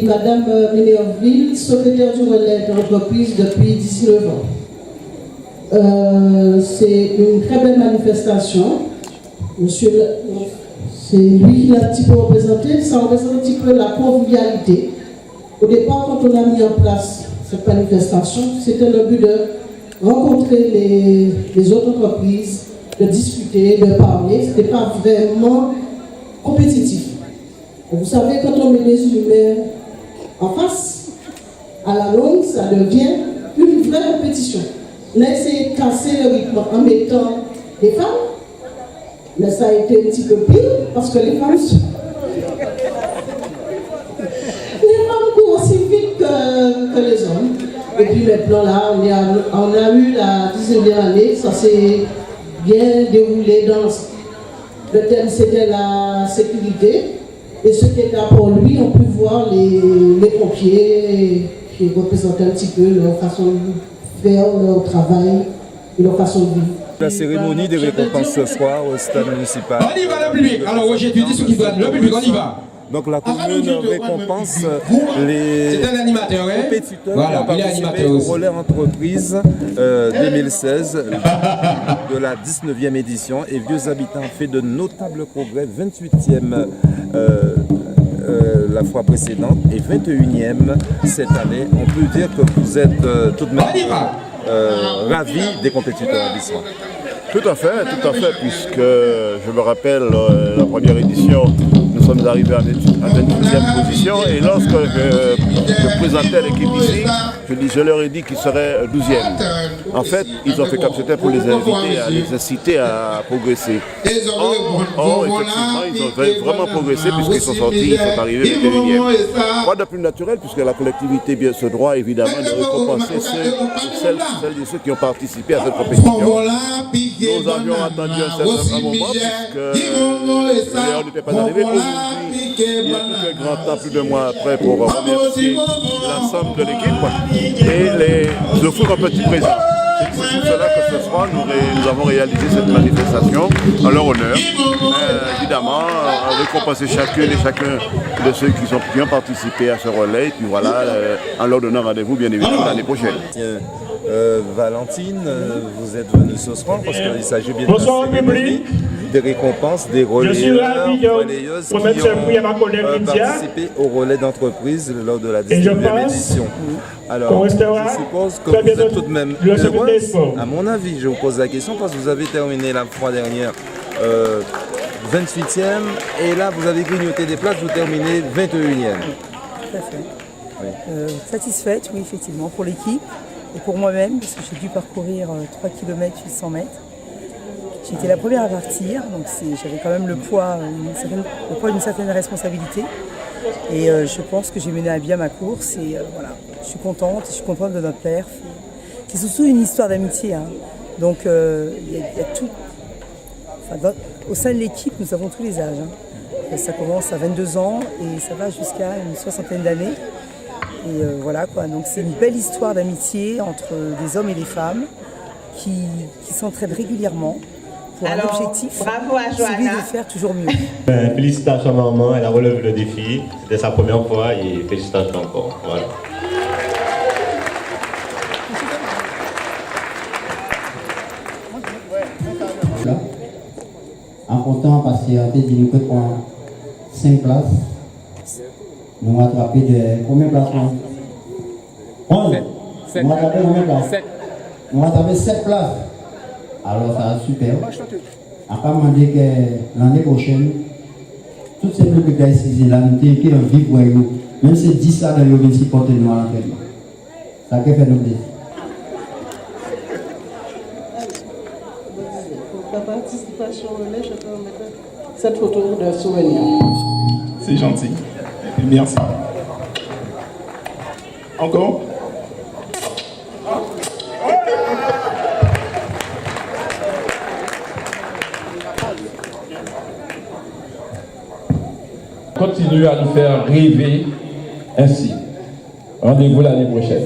Madame Ménéorville, secrétaire du relais d'entreprise depuis 19 ans. C'est une très belle manifestation. Monsieur, c'est lui qui l'a un petit peu représenté. Ça représente un petit peu la convivialité. Au départ, quand on a mis en place cette manifestation, c'était le but de rencontrer les autres entreprises, de discuter, de parler. Ce n'était pas vraiment compétitif. Et vous savez, quand on met les humains en face, à la longue, ça devient une vraie compétition. On a essayé de casser le rythme en mettant des femmes, mais ça a été un petit peu pire parce que les femmes courent aussi vite que les hommes. Et puis maintenant là, on a eu la 19e année, ça s'est bien déroulé dans le thème, c'était la sécurité. Et ceux qui étaient là pour lui ont pu voir les pompiers qui représentaient un petit peu leur façon de faire leur travail et leur façon de vivre. La cérémonie des récompenses ce soir au stade municipal. On y va le public. Alors Roger, tu dis ce qu'il faut. Le public, on y va. Donc la commune récompense les compétiteurs voilà, qui ont participé au relais entreprise 2016 de la 19e édition et Vieux Habitants fait de notables progrès, 28e la fois précédente et 21e cette année. On peut dire que vous êtes tout de même ravis des compétiteurs du soir. Tout à fait, puisque je me rappelle la première édition, nous sommes arrivés à 28e position et lorsque je présentais l'équipe ici, je leur ai dit qu'ils seraient 12e. En fait, ils ont fait comme c'était pour les inviter, à les inciter à progresser. Or, effectivement, ils ont vraiment progressé puisqu'ils sont sortis, ils sont arrivés 21e. Quoi de plus naturel puisque la collectivité se doit évidemment de récompenser celles et ceux qui ont participé à cette compétition. Nous avions attendu un certain moment puisque l'heure n'était pas arrivée. Aujourd'hui, il y a tout un grand temps, plus de mois après, pour remercier l'ensemble de l'équipe et les offrir un petit présent. C'est pour cela que ce soir, nous avons réalisé cette manifestation en leur honneur. Évidemment, récompenser chacune et chacun de ceux qui ont participé à ce relais. Et puis voilà, en leur donnant rendez-vous, bien évidemment, l'année prochaine. Valentine, vous êtes venue ce soir parce qu'il s'agit bien de des récompenses, des relayeurs, relayeuses qui ont participé au relais d'entreprise lors de la 19e édition. Alors, je suppose que vous êtes tout de même heureuse. À mon avis, je vous pose la question parce que vous avez terminé la fois dernière 28e et là vous avez grignoté des places, vous terminez 21e. Tout à fait. Oui. Satisfaite, oui, effectivement, pour l'équipe et pour moi-même, parce que j'ai dû parcourir 3 km 800 mètres. J'étais la première à partir, donc j'avais quand même le poids d'une certaine responsabilité. Et je pense que j'ai mené à bien ma course et voilà, je suis contente de notre perf. C'est surtout une histoire d'amitié. Hein. Donc il y a tout. Enfin, au sein de l'équipe, nous avons tous les âges. Hein. Ça commence à 22 ans et ça va jusqu'à une soixantaine d'années. Et voilà quoi, donc c'est une belle histoire d'amitié entre des hommes et des femmes qui s'entraident régulièrement pour un objectif, celui de faire toujours mieux. Félicitations à maman, elle a relevé le défi, c'était sa première fois et félicitations encore. Voilà. En comptant parce qu'il y a dit que pour 5 places, nous avons rattrapé de combien de places? 11. Nous avons rattrapé combien de places? 7. Nous avons rattrapé 7 places. Alors ça super. À part demander que l'année prochaine, toutes ces publics ici, là, nous avons fait un vie pour eux. Même si 10 là, nous avons supporté nous à l'entraînement. Ça fait nous défi. Pour ta participation au relais, je peux remettre cette photo de souvenir. C'est gentil. Merci. Encore? Continuez à nous faire rêver ainsi. Rendez-vous l'année prochaine.